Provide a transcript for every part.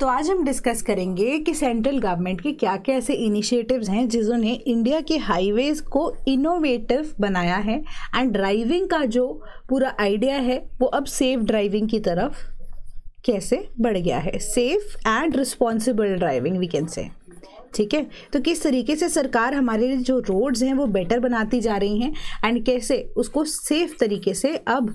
तो आज हम डिस्कस करेंगे कि सेंट्रल गवर्नमेंट के क्या क्या ऐसे इनिशिएटिव्स हैं जिन्होंने इंडिया के हाईवेज को इनोवेटिव बनाया है एंड ड्राइविंग का जो पूरा आइडिया है वो अब सेफ ड्राइविंग की तरफ कैसे बढ़ गया है। Safe and responsible driving we can say. ठीक है, तो किस तरीके से सरकार हमारे जो रोड्स हैं वो बेटर बनाती जा रही हैं एंड कैसे उसको सेफ तरीके से अब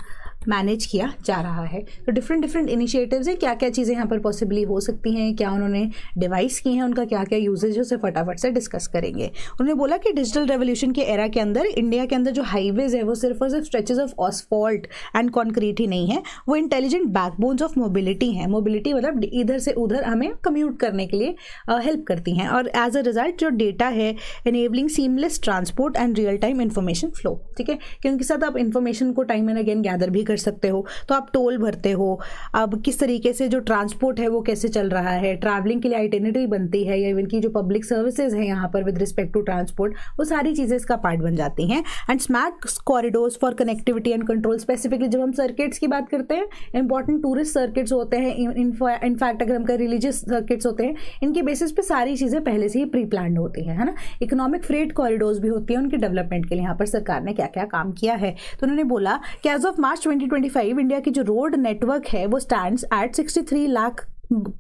मैनेज किया जा रहा है। तो डिफरेंट इनिशिएटिव्स हैं, क्या क्या चीज़ें यहाँ पर पॉसिबली हो सकती हैं, क्या उन्होंने डिवाइस की हैं, उनका क्या क्या यूजेज है, उसे फटाफट से डिस्कस करेंगे। उन्होंने बोला कि डिजिटल रेवोल्यूशन के एरा के अंदर इंडिया के अंदर जो हाईवेज है वो सिर्फ और सिर्फ स्ट्रेचेज ऑफ ऑसफॉल्ट एंड कॉन्क्रीट ही नहीं है, वो इंटेलिजेंट बैकबोन्स ऑफ मोबिलिटी हैं। मोबिलिटी मतलब इधर से उधर हमें कम्यूट करने के लिए हेल्प करती हैं और एज अ रिजल्ट जो डेटा है enabling seamless transport and real time information flow. ठीक है, कि उनके साथ आप इन्फॉर्मेशन को टाइम एंड अगेन गैदर भी कर सकते हो। तो आप टोल भरते हो, अब किस तरीके से जो ट्रांसपोर्ट है वो कैसे चल रहा है, ट्रैवलिंग के लिए आइटिनरी बनती है या इवन की जो पब्लिक सर्विसेज है यहाँ पर विद रिस्पेक्ट टू ट्रांसपोर्ट, वो सारी चीज़ें इसका पार्ट बन जाती हैं। And smart corridors for connectivity and control. Specifically जब हम सर्किट्स की बात करते हैं, इंपॉर्टेंट टूरिस्ट सर्किट्स होते हैं, इनफैक्ट अगर हम कहें रिलीजियस सर्किट्स होते हैं, इनके बेसिस पे सारी चीज़ें पहले से ही प्री प्लान्ड होती हैं, है ना। इकोनॉमिक फ्रेट कॉरिडोर्स भी होती हैं, उनके डेवलपमेंट के लिए यहाँ पर सरकार ने क्या क्या काम किया है। तो उन्होंने बोला कि एज ऑफ मार्च 2025 इंडिया की जो रोड नेटवर्क है वो stands eight 63 lakh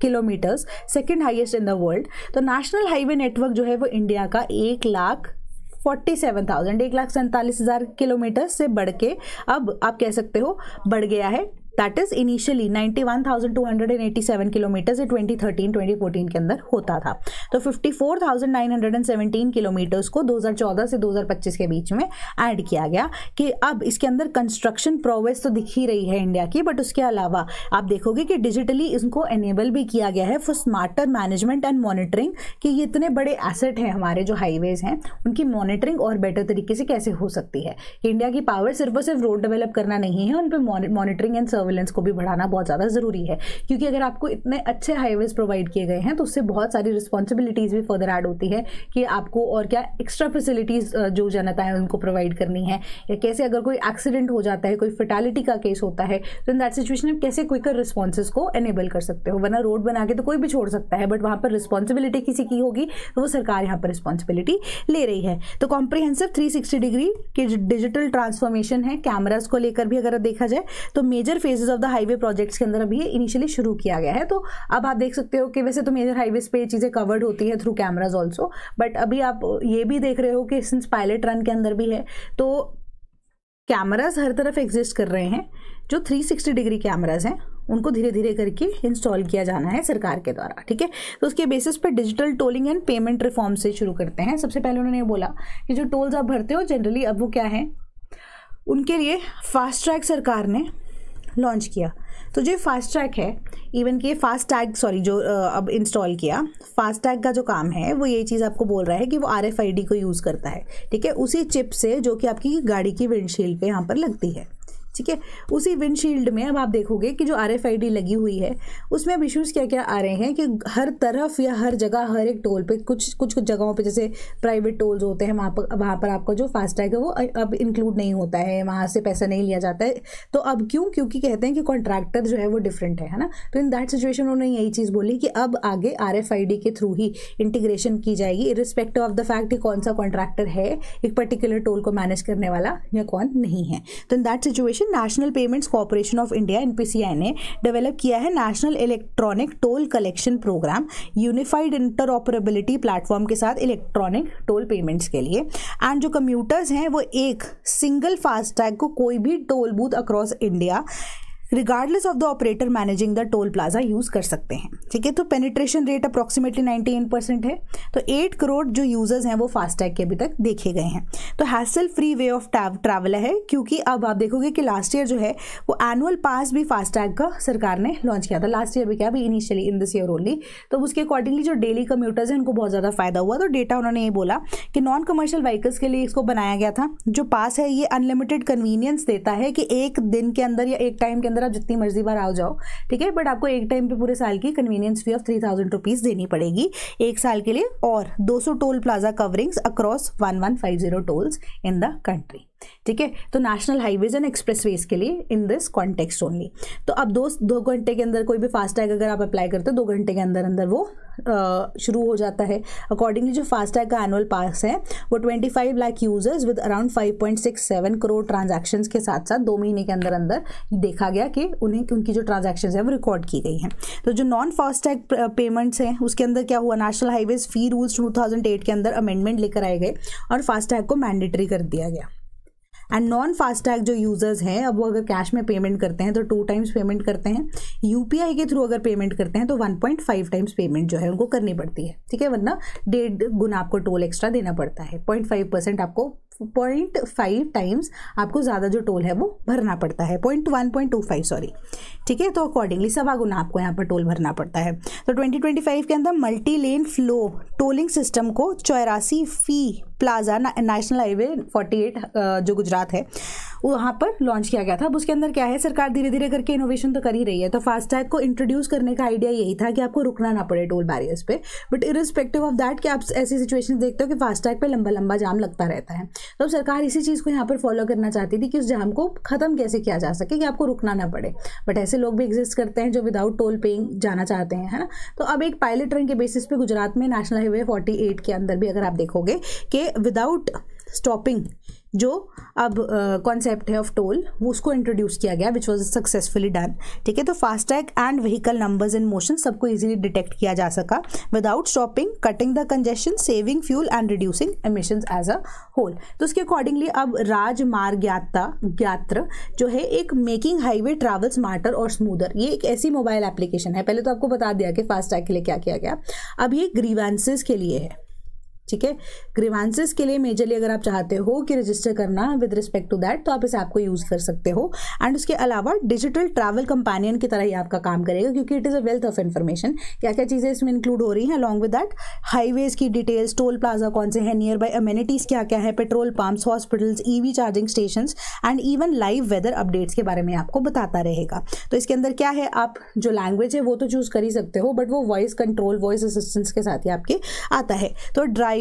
kilometres, second highest in the world. तो नेशनल हाईवे नेटवर्क जो है वो इंडिया का 1,47,000 किलोमीटर से बढ़ के अब आप कह सकते हो बढ़ गया है। दैट इज इनिशियली 91,287 किलोमीटर से 2013-2014 के अंदर होता था। तो 54,917 किलोमीटर्स को 2014 से 2025 के बीच में ऐड किया गया कि अब इसके अंदर कंस्ट्रक्शन प्रोग्रेस तो दिख ही रही है इंडिया की, बट उसके अलावा आप देखोगे कि डिजिटली इसको एनेबल भी किया गया है for smarter management and monitoring, कि ये इतने बड़े एसेट हैं हमारे जो हाईवेज हैं, उनकी मॉनिटरिंग और बेटर तरीके से कैसे हो सकती है। इंडिया की पावर सिर्फ और सिर्फ रोड डेवलप करना नहीं है, उन पर मॉनिटरिंग एंड सर्विलेंस को भी बढ़ाना बहुत ज़्यादा ज़रूरी है, क्योंकि अगर आपको इतने अच्छे हाईवेज प्रोवाइड किए गए हैं तो उससे बहुत सारी रिस्पॉन्सिबिलिटीज़ भी फर्दर ऐड होती है कि आपको और क्या एक्स्ट्रा फैसिलिटीज़ जो जनता है उनको प्रोवाइड करनी है, या कैसे अगर कोई एक्सीडेंट हो जाता है, कोई फेटालिटी का केस होता है, तो इन दैट सिचुएशन में कैसे क्विकर रिस्पॉन्सेज को एनेबल कर सकते हो। वरना रोड बना के तो कोई भी छोड़ सकता है, बट वहाँ पर रिस्पॉन्सिबिलिटी किसी की होगी तो वो सरकार यहाँ पर रिस्पॉन्सिबिलिटी ले रही है। तो कॉम्प्रिहेंसिव 360 डिग्री की डिजिटल ट्रांसफॉर्मेशन है, कैमराज को लेकर भी अगर देखा जाए तो major phases of the highway projects के अंदर अभी इनिशियली शुरू किया गया है। तो अब आप देख सकते हो कि वैसे तो मेजर हाईवेज पे चीज़ें कवर्ड होती है थ्रू कैमराज ऑल्सो, बट अभी आप ये भी देख रहे हो कि सिंस पायलट रन के अंदर भी है तो कैमराज हर तरफ एग्जिस्ट कर रहे हैं। जो 360 डिग्री कैमराज हैं उनको धीरे धीरे करके इंस्टॉल किया जाना है सरकार के द्वारा। ठीक है, तो उसके बेसिस पे digital tolling and payment reform से शुरू करते हैं। सबसे पहले उन्होंने ये बोला कि जो टोल्स आप भरते हो जनरली अब वो क्या है, उनके लिए फास्ट ट्रैक सरकार ने लॉन्च किया। तो जो फास्ट ट्रैक है, इवन कि फास्ट टैग जो अब इंस्टॉल किया, फास्ट टैग का जो काम है वो यही चीज़ आपको बोल रहा है कि वो RFID को यूज़ करता है। ठीक है, उसी चिप से जो कि आपकी गाड़ी की विंडशील्ड पे यहाँ पर लगती है। ठीक है, उसी विंडशील्ड में अब आप देखोगे कि जो RFID लगी हुई है उसमें अब इश्यूज़ क्या क्या आ रहे हैं कि हर तरफ या हर जगह हर एक टोल पे कुछ जगहों पे जैसे प्राइवेट टोल्स होते हैं वहाँ पर आपका जो फास्टैग है वो अब इंक्लूड नहीं होता है, वहाँ से पैसा नहीं लिया जाता है। तो अब क्योंकि कहते हैं कि कॉन्ट्रैक्टर जो है वो डिफरेंट है ना। तो इन दैट सिचुएशन उन्होंने यही चीज़ बोली कि अब आगे RFID के थ्रू ही इंटीग्रेशन की जाएगी, इरिस्पेक्टिव ऑफ द फैक्ट कि कौन सा कॉन्ट्रैक्टर है एक पर्टिकुलर टोल को मैनेज करने वाला या कौन नहीं है। तो in that situation National Payments Corporation of India NPCI ने डेवलप किया है national electronic toll collection programme, unified interoperability platform के साथ इलेक्ट्रॉनिक टोल पेमेंट्स के लिए। एंड जो कम्यूटर्स हैं वो एक सिंगल फास्टैग को कोई भी toll booth across India regardless of the operator managing the toll plaza use कर सकते हैं। ठीक है, तो पेनिट्रेशन रेट अप्रॉक्सीमेटली 98% है। तो 8 करोड़ जो यूजर्स हैं वो फास्टैग के अभी तक देखे गए हैं। तो hassle free way of travel है, क्योंकि अब आप देखोगे कि लास्ट ईयर जो है वो एनुअल पास भी फास्टैग का सरकार ने लॉन्च किया था। लास्ट ईयर भी क्या, अभी initially in this year only. तो उसके अकॉर्डिंगली जो डेली कम्यूटर्स हैं उनको बहुत ज़्यादा फायदा हुआ। तो डेटा उन्होंने ये बोला कि नॉन कमर्शियल व्हीकल्स के लिए इसको बनाया गया था। जो पास है ये अनलिमिटेड कन्वीनियंस देता है कि एक दिन के अंदर या एक टाइम के अंदर आप जितनी मर्जी बार आओ जाओ। ठीक है, बट आपको एक टाइम पे पूरे साल की कन्वीनियंस फी ऑफ 3,000 रुपीज देनी पड़ेगी एक साल के लिए, और 200 toll plaza coverings across 1150 tolls in the country. ठीक है। तो नेशनल हाईवेज एंड एक्सप्रेसवेज के लिए इन दिस कॉन्टेक्स्ट ओनली। तो अब 2 घंटे के अंदर कोई भी फास्टैग अगर आप अप्लाई करते हो 2 घंटे के अंदर अंदर वो शुरू हो जाता है। अकॉर्डिंगली जो फास्टैग का एनुअल पास है वो 25 lakh users with around 5.67 crore transactions के साथ साथ 2 महीने के अंदर अंदर देखा गया कि उनकी जो ट्रांजैक्शंस है वो रिकॉर्ड की गई हैं। तो जो नॉन फास्टैग पेमेंट्स हैं उसके अंदर क्या हुआ, नेशनल हाईवेज फी रूल्स 2008 के अंदर अमेंडमेंट लेकर आए गए और फास्टैग को मैंडेटरी कर दिया गया। एंड नॉन फास्टैग जो यूजर्स हैं अब वो अगर कैश में पेमेंट करते हैं तो 2 टाइम्स पेमेंट करते हैं, यूपीआई के थ्रू अगर पेमेंट करते हैं तो 1.5 टाइम्स पेमेंट जो है उनको करनी पड़ती है, ठीक है, वरना 1.5 गुना आपको टोल एक्स्ट्रा देना पड़ता है। 0.5% आपको 0.5 टाइम्स आपको ज़्यादा जो टोल है वो भरना पड़ता है, 0.1.25 सॉरी, ठीक है। तो अकॉर्डिंगली 1.25 गुना आपको यहाँ पर टोल भरना पड़ता है। तो 2025 के अंदर multi lane flow tolling system को 84 फी प्लाजा नेशनल हाईवे 48 जो गुजरात है वहाँ पर लॉन्च किया गया था। अब उसके अंदर क्या है, सरकार धीरे धीरे करके इनोवेशन तो कर ही रही है। तो फास्टैग को इंट्रोड्यूस करने का आइडिया यही था कि आपको रुकना ना पड़े टोल बैरियर्स पे, बट इरिस्पेक्टिव ऑफ दैट कि आप ऐसी सिचुएशन देखते हो कि फास्टैग पे लंबा लंबा जाम लगता रहता है, तो अब सरकार इसी चीज़ को यहाँ पर फॉलो करना चाहती थी कि उस जाम को खत्म कैसे किया जा सके कि आपको रुकना ना पड़े। बट ऐसे लोग भी एग्जिस्ट करते हैं जो विदाउट टोल पेइंग जाना चाहते हैं, है ना। तो अब एक पायलट रन के बेसिस पे गुजरात में नेशनल हाईवे 48 के अंदर भी अगर आप देखोगे कि विदाउट स्टॉपिंग जो अब कॉन्सेप्ट है ऑफ टोल वो उसको इंट्रोड्यूस किया गया विच वॉज सक्सेसफुली डन, ठीक है। तो FASTag and vehicle numbers in motion सबको इजीली डिटेक्ट किया जा सका without stopping, cutting the congestion, saving fuel and reducing emissions as a whole. तो उसके अकॉर्डिंगली अब राजमार्ग यात्रा जो है एक मेकिंग हाईवे ट्रैवल स्मार्टर और स्मूदर, ये एक ऐसी मोबाइल एप्लीकेशन है। पहले तो आपको बता दिया कि फास्टैग के लिए क्या किया गया, अब ये ग्रीवेंसेस के लिए है, ठीक है। ग्रीवेंसेस के लिए मेजरली अगर आप चाहते हो कि रजिस्टर करना विद रिस्पेक्ट टू दैट तो आप इस ऐप को यूज़ कर सकते हो। एंड उसके अलावा डिजिटल ट्रैवल कंपेनियन की तरह ही आपका काम करेगा क्योंकि it is a wealth of information. क्या क्या चीज़ें इसमें इंक्लूड हो रही हैं अलॉन्ग विद दैट, हाईवेज की डिटेल्स, टोल प्लाजा कौन से हैं, नियर बाय अमेनिटीज़ क्या क्या है, petrol pumps, hospitals, EV charging stations and even live weather updates के बारे में आपको बताता रहेगा। तो इसके अंदर क्या है, आप जो लैंग्वेज है वो तो चूज़ कर ही सकते हो बट वो वॉइस कंट्रोल, वॉइस असिस्टेंस के साथ ही आपके आता है। तो ड्राइविंग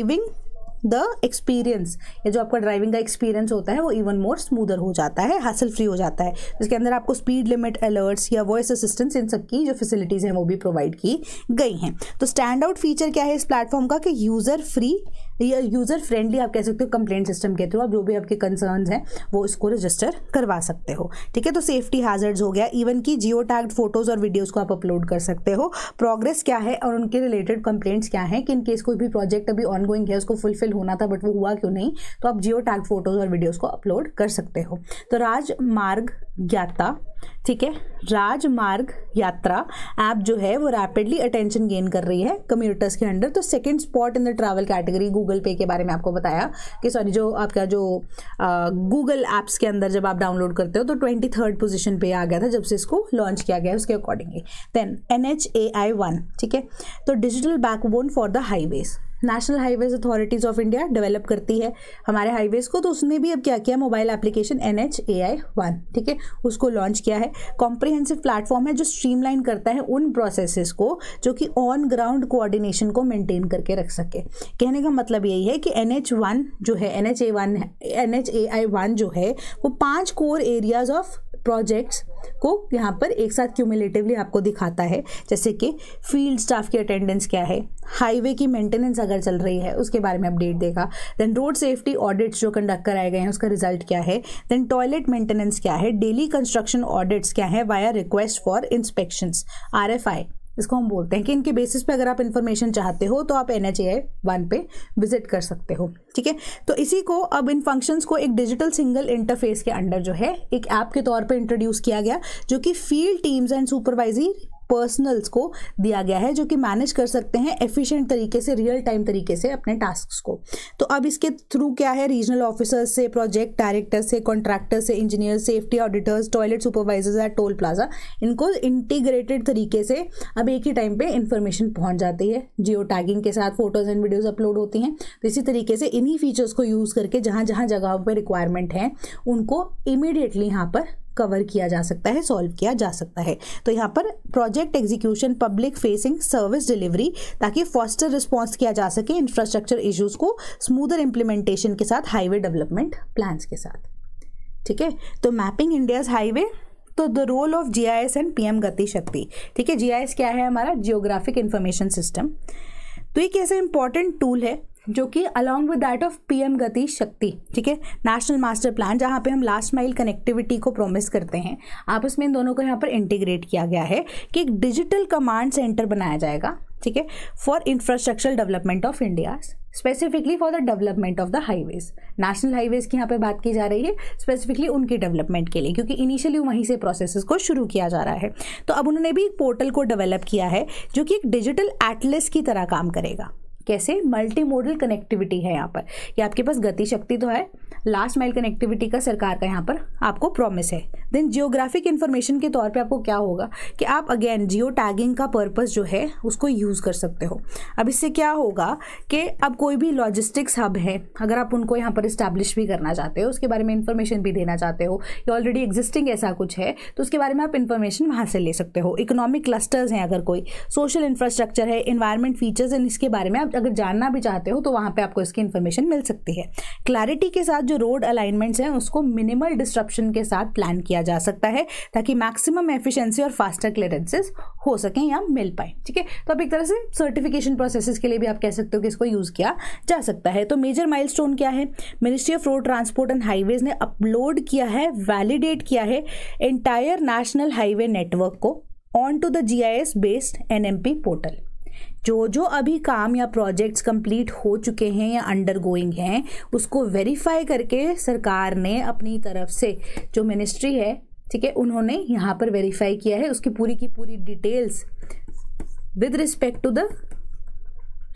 द एक्सपीरियंस, ये जो आपका ड्राइविंग का एक्सपीरियंस होता है वो इवन मोर स्मूदर हो जाता है, हासिल फ्री हो जाता है। इसके अंदर आपको स्पीड लिमिट अलर्ट्स या वॉइस असिस्टेंस इन सब की जो फैसिलिटीज़ हैं वो भी प्रोवाइड की गई हैं। तो स्टैंड आउट फीचर क्या है इस प्लेटफॉर्म का कि यूज़र फ्री या यूज़र फ्रेंडली आप कह सकते हो कंप्लेंट सिस्टम के थ्रू आप जो भी आपके कंसर्न्स हैं वो इसको रजिस्टर करवा सकते हो, ठीक है। तो सेफ्टी हैजर्ड्स हो गया, इवन की जियो टैग्ड फोटोज़ और वीडियोज़ को आप अपलोड कर सकते हो, प्रोग्रेस क्या है और उनके रिलेटेड कंप्लेंट्स क्या हैं कि इन केस कोई भी प्रोजेक्ट अभी ऑनगोइंग है उसको फुलफिल होना था बट वो हुआ क्यों नहीं, तो आप जियो टैग फोटोज़ और वीडियोज़ को अपलोड कर सकते हो। तो राजमार्ग यात्रा, ठीक है, राजमार्ग यात्रा ऐप जो है वो रैपिडली अटेंशन गेन कर रही है कम्यूटर्स के अंडर। तो second spot in the travel category, Google पे के बारे में आपको बताया कि सॉरी जो आपका जो गूगल एप्स के अंदर जब आप डाउनलोड करते हो तो 23rd पोजीशन पे आ गया था जब से इसको लॉन्च किया गया उसके अकॉर्डिंगली। देन NHAI 1, ठीक है, तो digital backbone for the highways, national highways authorities of India develop करती है हमारे हाईवेज को, तो उसने भी अब क्या किया, मोबाइल एप्लीकेशन NHAI 1, ठीक है, उसको लॉन्च किया है। कॉम्प्रिहेंसिव प्लेटफॉर्म है जो स्ट्रीमलाइन करता है उन प्रोसेसेस को जो कि ऑन ग्राउंड कोऑर्डिनेशन को मेंटेन करके रख सके। कहने का मतलब यही है कि NHAI 1 जो है वो 5 कोर एरियाज ऑफ प्रोजेक्ट्स को यहाँ पर एक साथ क्यूमुलेटिवली आपको दिखाता है, जैसे कि फील्ड स्टाफ की अटेंडेंस क्या है, हाईवे की मेंटेनेंस अगर चल रही है उसके बारे में अपडेट देगा, देन रोड सेफ्टी ऑडिट्स जो कंडक्ट कराए गए हैं उसका रिजल्ट क्या है, देन टॉयलेट मेंटेनेंस क्या है, डेली कंस्ट्रक्शन ऑडिट्स क्या है via request for inspections, RFI इसको हम बोलते हैं कि इनके बेसिस पे अगर आप इन्फॉर्मेशन चाहते हो तो आप NHAI 1 पे विजिट कर सकते हो, ठीक है। तो इसी को अब इन फंक्शंस को एक डिजिटल सिंगल इंटरफेस के अंडर जो है एक ऐप के तौर पे इंट्रोड्यूस किया गया जो कि field teams and supervisory personnels को दिया गया है जो कि मैनेज कर सकते हैं एफिशिएंट तरीके से, रियल टाइम तरीके से अपने टास्क्स को। तो अब इसके थ्रू क्या है, रीजनल ऑफिसर्स से, प्रोजेक्ट डायरेक्टर्स से, कॉन्ट्रैक्टर्स से, engineers, safety auditors, toilet supervisors at toll plaza, इनको इंटीग्रेटेड तरीके से अब एक ही टाइम पे इंफॉर्मेशन पहुंच जाती है। जियो टैगिंग के साथ फोटोज एंड वीडियोज अपलोड होती हैं। तो इसी तरीके से इन्हीं फीचर्स को यूज़ करके जहाँ जहाँ जगहों पर रिक्वायरमेंट है उनको इमीडिएटली यहाँ पर कवर किया जा सकता है, सॉल्व किया जा सकता है। तो यहाँ पर project execution, public facing service delivery, ताकि फास्टर रिस्पॉन्स किया जा सके इंफ्रास्ट्रक्चर इश्यूज को स्मूदर इंप्लीमेंटेशन के साथ, हाईवे डेवलपमेंट प्लान्स के साथ। ठीक है, तो मैपिंग इंडियाज हाईवे, तो the role of GIS and PM Gati शक्ति। ठीक है, GIS क्या है? हमारा जियोग्राफिक इंफॉर्मेशन सिस्टम। तो एक ऐसा इंपॉर्टेंट टूल है जो कि along with that of PM Gati शक्ति, ठीक है, नेशनल मास्टर प्लान, जहाँ पे हम लास्ट माइल कनेक्टिविटी को प्रॉमिस करते हैं, आपस में इन दोनों को यहाँ पर इंटीग्रेट किया गया है कि एक डिजिटल कमांड सेंटर बनाया जाएगा, ठीक है, for infrastructural development of India, specifically for the development of the highways. National highways की यहाँ पे बात की जा रही है स्पेसिफिकली उनकी डेवलपमेंट के लिए, क्योंकि इनिशियली वहीं से प्रोसेसेस को शुरू किया जा रहा है। तो अब उन्होंने भी एक पोर्टल को डेवलप किया है जो कि एक डिजिटल एटलस की तरह काम करेगा। कैसे? मल्टी मोडल कनेक्टिविटी है यहाँ पर, कि आपके पास गति शक्ति तो है, लास्ट माइल कनेक्टिविटी का सरकार का यहाँ पर आपको प्रॉमिस है। देन जियोग्राफिक इन्फॉर्मेशन के तौर पे आपको क्या होगा कि आप अगेन जियो टैगिंग का पर्पस जो है उसको यूज़ कर सकते हो। अब इससे क्या होगा कि अब कोई भी लॉजिस्टिक्स हब है, अगर आप उनको यहाँ पर इस्टेब्लिश भी करना चाहते हो, उसके बारे में इन्फॉर्मेशन भी देना चाहते हो, या ऑलरेडी एग्जिस्टिंग ऐसा कुछ है तो उसके बारे में आप इन्फॉर्मेशन वहाँ से ले सकते हो। इकोनॉमिक क्लस्टर्स हैं, अगर कोई सोशल इंफ्रास्ट्रक्चर है, इन्वायरमेंट फीचर्स हैं, इसके बारे में आप अगर जानना भी चाहते हो तो वहाँ पे आपको इसकी इन्फॉर्मेशन मिल सकती है। क्लैरिटी के साथ जो रोड अलाइनमेंट्स हैं उसको मिनिमल डिस्ट्रप्शन के साथ प्लान किया जा सकता है, ताकि मैक्सिमम एफिशिएंसी और फास्टर क्लियरेंसेस हो सकें या मिल पाए। ठीक है, तो अब एक तरह से सर्टिफिकेशन प्रोसेसेस के लिए भी आप कह सकते हो कि इसको यूज किया जा सकता है। तो मेजर माइलस्टोन क्या है? Ministry of Road Transport and Highways ने अपलोड किया है, वैलिडेट किया है एंटायर नेशनल हाईवे नेटवर्क को on to the GIS based NMP portal. जो जो अभी काम या प्रोजेक्ट्स कंप्लीट हो चुके हैं या अंडर गोइंग हैं उसको वेरीफाई करके सरकार ने अपनी तरफ से, जो मिनिस्ट्री है, ठीक है, उन्होंने यहाँ पर वेरीफाई किया है, उसकी पूरी की पूरी details with respect to the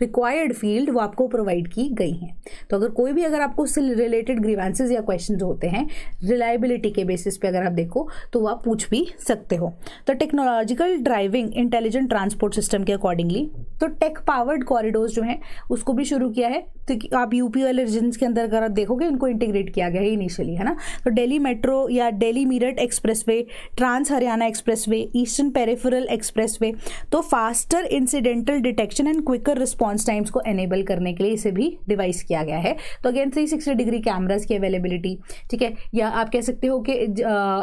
required field वो आपको प्रोवाइड की गई हैं। तो अगर आपको उससे रिलेटेड ग्रीवेंसेस या क्वेश्चंस होते हैं रिलायबिलिटी के बेसिस पे अगर आप देखो तो वो आप पूछ भी सकते हो। तो technological driving intelligent transport system के अकॉर्डिंगली तो टेक पावर्ड कॉरिडोर्स जो हैं उसको भी शुरू किया है। तो आप यूपी वाले रीजन्स के अंदर अगर आप देखोगे इनको इंटीग्रेट किया गया है इनिशियली, है ना। तो दिल्ली मेट्रो या Delhi Meerut expressway, trans Haryana expressway, eastern peripheral expressway, तो faster incidental detection and quicker response times को एनेबल करने के लिए इसे भी डिवाइस किया गया है। तो अगेन 360 डिग्री कैमरास की अवेलेबिलिटी, ठीक है, या आप कह सकते हो कि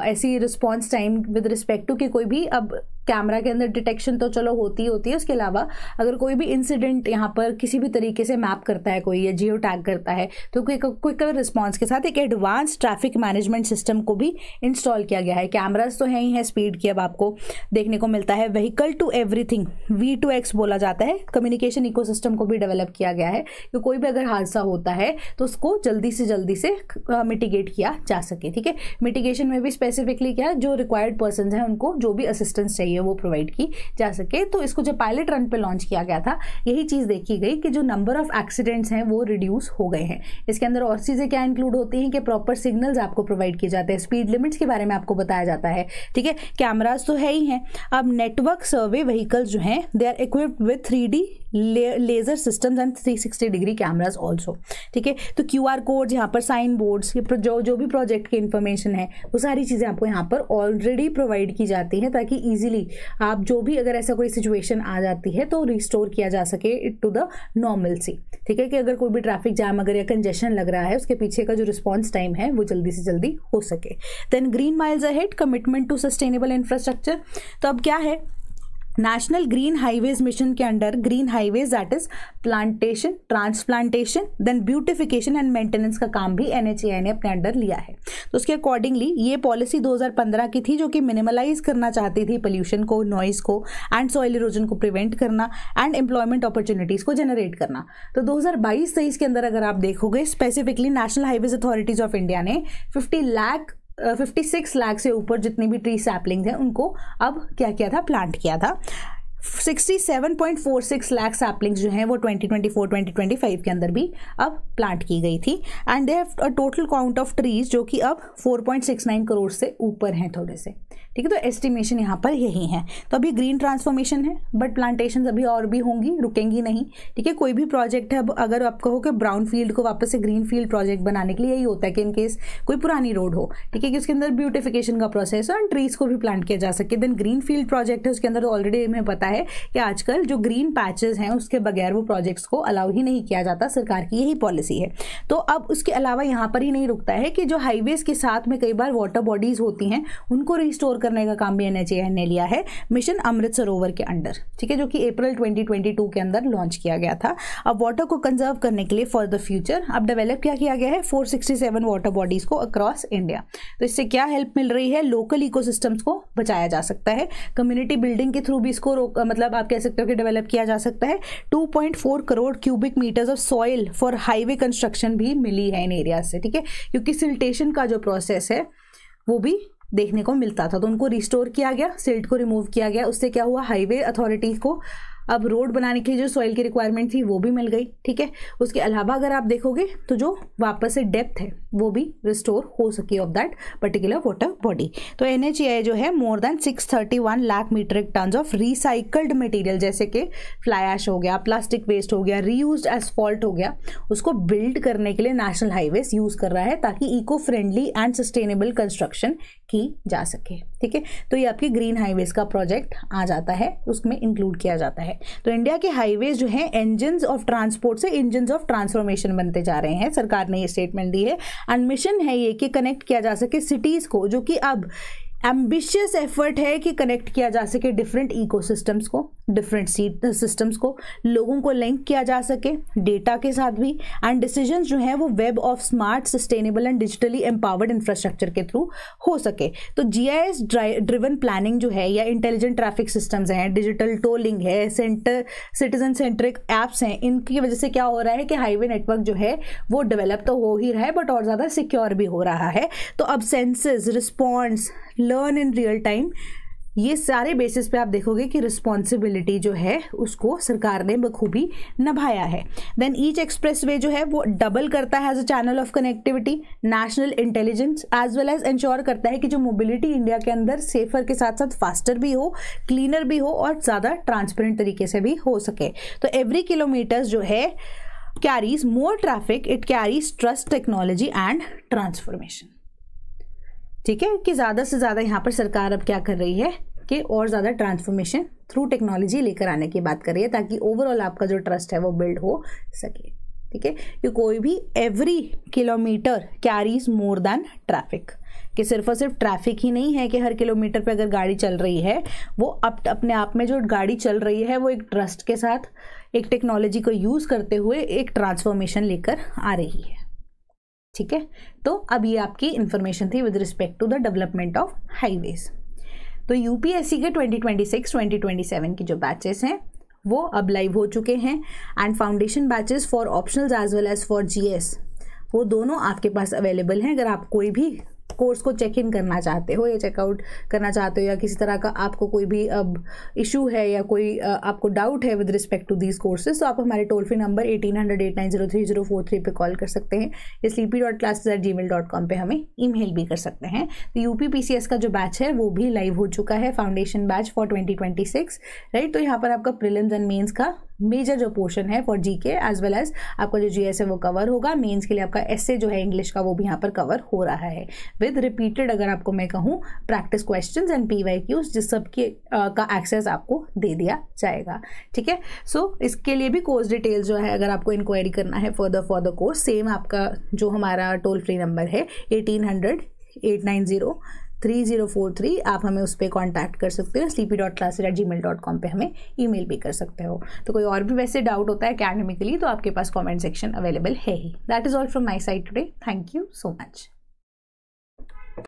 ऐसी response time with respect to कि कोई भी अब कैमरा के अंदर डिटेक्शन तो चलो होती है, उसके अलावा अगर कोई भी इंसिडेंट यहाँ पर किसी भी तरीके से मैप करता है कोई या जियो टैग करता है तो क्विकर रिस्पॉन्स के साथ एक एडवांस ट्रैफिक मैनेजमेंट सिस्टम को भी इंस्टॉल किया गया है। कैमरास तो है ही है, स्पीड की अब आपको देखने को मिलता है। व्हीकल टू एवरीथिंग V2X बोला जाता है, कम्युनिकेशन इकोसिस्टम को भी डेवलप किया गया है कि कोई भी अगर हादसा होता है तो उसको जल्दी से मिटिगेट किया जा सके। ठीक है, मिटिगेशन में भी स्पेसिफिकली क्या जो रिक्वायर्ड पर्सन हैं उनको जो भी असिस्टेंस चाहिए वो प्रोवाइड की जा सके। तो इसको जब पायलट रन पे लॉन्च किया गया था यही चीज देखी गई कि जो नंबर ऑफ एक्सीडेंट्स हैं वो रिड्यूस हो गए हैं। इसके अंदर और चीजें क्या इंक्लूड होती हैं कि प्रॉपर सिग्नल्स आपको प्रोवाइड किए जाते हैं, स्पीड लिमिट्स के बारे में आपको बताया जाता है। ठीक है, कैमरास तो है ही हैं। अब नेटवर्क सर्वे व्हीकल्स जो हैं they are equipped with 3D laser systems and 360 degree cameras also. ठीक है, तो QR कोड, यहाँ पर साइन बोर्ड्स, जो भी प्रोजेक्ट की इंफॉर्मेशन है वो सारी चीज़ें आपको यहाँ पर ऑलरेडी प्रोवाइड की जाती हैं ताकि ईजिली आप जो भी अगर ऐसा कोई सिचुएशन आ जाती है तो रिस्टोर किया जा सके इट टू द नॉर्मलसी। ठीक है, कि अगर कोई भी ट्रैफिक जैम अगर या कंजेशन लग रहा है उसके पीछे का जो रिस्पॉन्स टाइम है वो जल्दी से जल्दी हो सके। Then green miles ahead, commitment to sustainable infrastructure. तो अब क्या है, नेशनल ग्रीन हाईवेज मिशन के under green highways that is plantation, transplantation, then beautification and maintenance का काम भी NHAI ने अपने अंडर लिया है। तो उसके अकॉर्डिंगली ये पॉलिसी 2015 की थी जो कि मिनिमलाइज करना चाहती थी पोल्यूशन को, नॉइज को एंड सॉइल इरोजन को प्रिवेंट करना एंड एम्प्लॉयमेंट अपॉर्चुनिटीज को जनरेट करना। तो 2022-23 के अंदर अगर आप देखोगे specifically national highways authorities of India ने 56 लाख से ऊपर जितनी भी ट्री सैपलिंग्स हैं उनको अब क्या किया था, प्लांट किया था। 67.46 लाख सैपलिंग्स जो हैं वो 2024-2025 के अंदर भी अब प्लांट की गई थी and they have a total count of trees जो कि अब 4.69 करोड़ से ऊपर हैं थोड़े से। ठीक है। तो एस्टिमेशन यहाँ पर यही है। तो अभी ग्रीन ट्रांसफॉर्मेशन है, बट प्लांटेशन अभी और भी होंगी, रुकेंगी नहीं, ठीक है। कोई भी प्रोजेक्ट है, अब अगर आप कहो कि ब्राउन फील्ड को वापस से ग्रीन फील्ड प्रोजेक्ट बनाने के लिए यही होता है कि इनकेस कोई पुरानी रोड हो, ठीक है, कि उसके अंदर ब्यूटिफिकेशन का प्रोसेस है और ट्रीज को भी प्लांट किया जा सके। देन ग्रीन फील्ड प्रोजेक्ट है, उसके अंदर ऑलरेडी हमें पता है कि आजकल जो ग्रीन पैचेस हैं उसके बगैर वो प्रोजेक्ट्स को अलाउ ही नहीं किया जाता, सरकार की यही पॉलिसी है। तो अब उसके अलावा यहाँ पर ही नहीं रुकता है कि जो हाईवेज के साथ में कई बार वाटर बॉडीज होती हैं उनको रिस्टोर करने का काम भी NHAI ने लिया है मिशन अमृत सरोवर के अंडर, ठीक है, जो कि अप्रैल 2022 के अंदर लॉन्च किया गया था। अब वाटर को कंजर्व करने के लिए फॉर द फ्यूचर अब डेवलप क्या किया गया है 467 वाटर बॉडीज को अक्रॉस इंडिया। तो इससे क्या हेल्प मिल रही है, लोकल इकोसिस्टम्स को बचाया जा सकता है, कम्युनिटी बिल्डिंग के थ्रू भी इसको मतलब आप कह सकते हो कि डेवलप किया जा सकता है। 2.4 crore cubic metres of soil for highway construction भी मिली है इन एरिया से, ठीक है, क्योंकि सिल्टेशन का जो प्रोसेस है वो भी देखने को मिलता था, तो उनको रिस्टोर किया गया, सिल्ट को रिमूव किया गया। उससे क्या हुआ, हाईवे अथॉरिटी को अब रोड बनाने के लिए जो सॉइल की रिक्वायरमेंट थी वो भी मिल गई, ठीक है। उसके अलावा अगर आप देखोगे तो जो वापस से डेप्थ है वो भी रिस्टोर हो सकी of that particular water body. तो NHAI जो है more than 631 lakh metric tons of recycled material, जैसे कि फ्लाई ऐश हो गया, प्लास्टिक वेस्ट हो गया, रीयूज्ड एस्फॉल्ट हो गया, उसको बिल्ड करने के लिए नेशनल हाईवेज यूज कर रहा है ताकि eco friendly and sustainable construction की जा सके, ठीक है। तो ये आपकी ग्रीन हाईवेज का प्रोजेक्ट आ जाता है, उसमें इंक्लूड किया जाता है। तो इंडिया के हाईवेज जो हैं इंजन्स ऑफ ट्रांसपोर्ट से इंजन्स ऑफ ट्रांसफॉर्मेशन बनते जा रहे हैं, सरकार ने ये स्टेटमेंट दी है। एंड मिशन है ये कि कनेक्ट किया जा सके सिटीज को, जो कि अब एम्बिशियस एफर्ट है कि कनेक्ट किया जा सके डिफरेंट इकोसिस्टम्स को, डिफरेंट सिस्टम्स को, लोगों को लिंक किया जा सके डेटा के साथ भी, एंड डिसीजंस जो है वो web of smart sustainable and digitally empowered infrastructure के थ्रू हो सके। तो GIS ड्रिवन प्लानिंग जो है या इंटेलिजेंट ट्रैफिक सिस्टम्स हैं, डिजिटल टोलिंग है, सिटीजन सेंट्रिक एप्स हैं, इनकी वजह से क्या हो रहा है कि हाईवे नेटवर्क जो है वो डेवलप तो हो ही रहा है बट और ज़्यादा सिक्योर भी हो रहा है। तो अब census, response, learn in real time, ये सारे बेसिस पे आप देखोगे कि रिस्पॉन्सिबिलिटी जो है उसको सरकार ने बखूबी निभाया है। देन ईच एक्सप्रेसवे जो है वो डबल करता है as a channel of connectivity, national intelligence as well as ensure करता है कि जो मोबिलिटी इंडिया के अंदर सेफर के साथ साथ फास्टर भी हो, क्लीनर भी हो और ज़्यादा ट्रांसपेरेंट तरीके से भी हो सके। तो एवरी किलोमीटर जो है carries more traffic, it carries trust, technology and transformation, ठीक है, कि ज़्यादा से ज़्यादा यहाँ पर सरकार अब क्या कर रही है कि और ज़्यादा ट्रांसफॉर्मेशन थ्रू टेक्नोलॉजी लेकर आने की बात कर रही है ताकि ओवरऑल आपका जो ट्रस्ट है वो बिल्ड हो सके, ठीक है। कि कोई भी every kilometre carries more than traffic, कि सिर्फ और सिर्फ ट्रैफिक ही नहीं है कि हर किलोमीटर पे अगर गाड़ी चल रही है वो अपने आप में जो गाड़ी चल रही है वो एक ट्रस्ट के साथ एक टेक्नोलॉजी को यूज़ करते हुए एक ट्रांसफॉर्मेशन लेकर आ रही है, ठीक है। तो अब ये आपकी इंफॉर्मेशन थी with respect to the development of highways. तो UPSC के 2026-2027 की जो बैचेस हैं वो अब लाइव हो चुके हैं and foundation batches for optionals as well as for GS वो दोनों आपके पास अवेलेबल हैं। अगर आप कोई भी कोर्स को चेक इन करना चाहते हो या चेकआउट करना चाहते हो या किसी तरह का आपको कोई भी अब इशू है या कोई आपको डाउट है with respect to these courses, तो आप हमारे टोल फ्री नंबर 1800-8903-043 पे कॉल कर सकते हैं या sleepy.classes@gmail.com पे हमें ईमेल भी कर सकते हैं। तो UPPCS का जो बैच है वो भी लाइव हो चुका है, फाउंडेशन बैच फॉर 2026, राइट। तो यहाँ पर आपका प्रीलिम्स एंड मेंस का मेजर जो पोर्शन है for GK as well as आपका जो GS है वो कवर होगा। मेंस के लिए आपका essay जो है इंग्लिश का वो भी यहाँ पर कवर हो रहा है विद रिपीटेड, अगर आपको मैं कहूँ, प्रैक्टिस क्वेश्चंस एंड PYQs जिस सब के का एक्सेस आपको दे दिया जाएगा, ठीक है। सो इसके लिए भी कोर्स डिटेल्स जो है अगर आपको इंक्वायरी करना है फॉर द कोर्स, सेम आपका जो हमारा टोल फ्री नंबर है 1800-890-3043, आप हमें उस पर कॉन्टैक्ट कर सकते हो। sleepy.classes@gmail.com पे हमें ईमेल भी कर सकते हो। तो कोई और भी वैसे डाउट होता है अकेडमिकली तो आपके पास कमेंट सेक्शन अवेलेबल है ही। That is all from my side today. Thank you so much.